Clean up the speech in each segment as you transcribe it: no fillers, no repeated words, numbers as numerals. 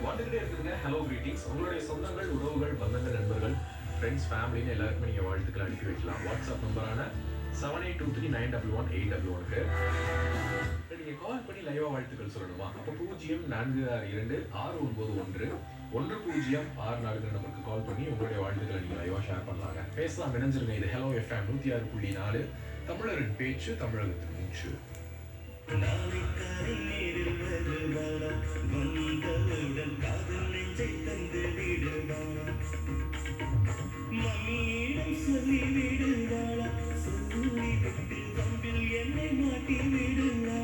வந்துகிட்டே இருக்குதுங்க. Hello greetings. உங்களுடைய சொந்தங்கள், உறவுகள், பந்தங்கள், நண்பர்கள், ஃப்ரெண்ட்ஸ், ஃபேமிலின்னு எல்லாருக்குமே நீங்கள் வாழ்த்துக்கள் அனுப்பி வைக்கலாம். வாட்ஸ்அப் நம்பரான 7823918811க்கு நீங்கள் கால் பண்ணி லைவாக வாழ்த்துக்கள் சொல்லணுமா? அப்போ 046269111064 நம்பருக்கு கால் பண்ணி உங்களுடைய வாழ்த்துக்களை நீங்கள் லைவாக ஷேர் பண்ணலாங்க. பேசலாம், இணைஞ்சிருங்க. இது ஹலோ எஃப்எம் 106.4 தமிழரின் பேச்சு, தமிழகத்தின் மூச்சு. வந்தவுடன் காதல் நெஞ்சை தந்து விடுவாளா, மம்மியிடம் சொல்லி விடுவாளா, சொல்லிவிட்டு வம்பில் என்னை மாட்டி விடுவாளா.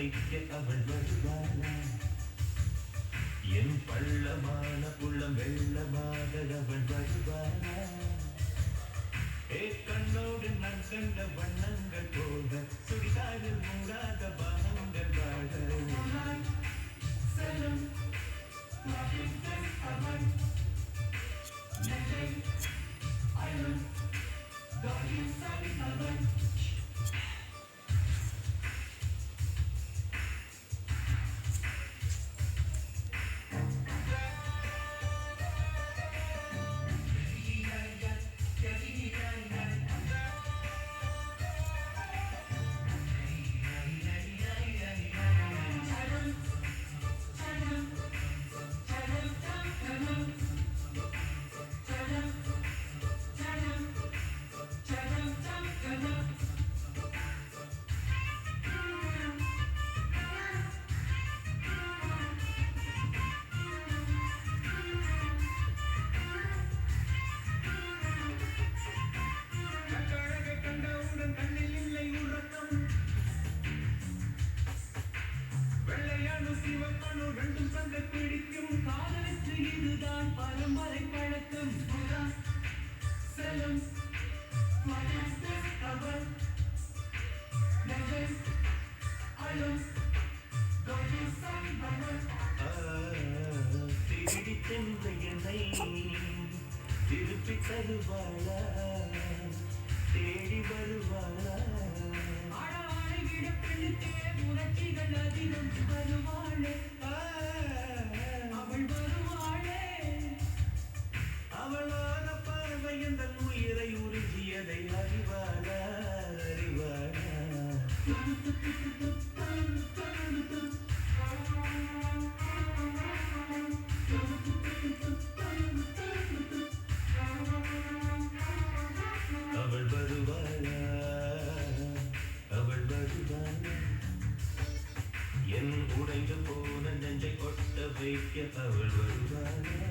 வைக்க அவள் வருவாளா என் பள்ளமான புள்ளம் வெள்ளமாக அவள் வருவாளா கண்ணோடு நான் கண்ட வண்ணங்கள் போக சுடிதாரில் மூடாத பானங்கள் வாழ செல்லும் அவன் ஐலம் தாயின் சாரி அவன் ரெண்டும் சங்க பிடிக்கும் காதலுக்கு இதுதான் பரம்பரை பழக்கம் செல்லும் அவள் திருடி சென்ற என்னை திருப்பி தருவாளா தேடி வருவாளா உணர்ச்சிகள் அதிகம் வருவாளே அவள் வருவாளே அவளான பார்வை எந்த உயிரை உருகியதை அறிவாளா அறிவாளா அவள் வருவாளா அவள் வருவாளா என் உடைந்து போன நெஞ்சை ஒட்ட வைக்க அவள் வருவாளா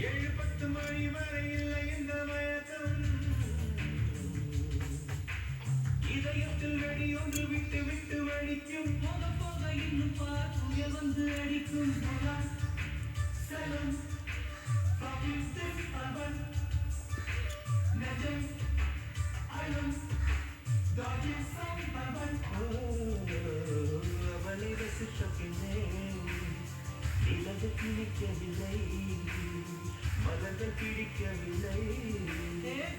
ஏழு 10 மணி வரை இல்லை இந்த மயக்கம் இதயத்தில் வெடி ஒன்று விட்டு விட்டு வடிக்கும் போக போக இன்னும் பார்த்துய வந்து அடிக்கும் செல்லும் அவன் நெஜம் ஐலம் தாயின் சாமி அவன் அவளை ரசித்த பின்னே நிலவு பிடிக்கவில்லை மலர்கள் பிடிக்கவில்லை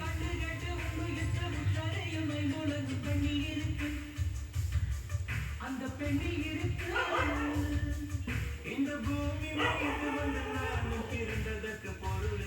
கண்டு கேட்டு உண்மையற்ற முற்றரையுமை உலகு பெண்ணில் இருக்கு அந்த பெண்ணில் இருக்கு இந்த பூமி மீது வந்து நான் இருந்ததற்கு பொருள்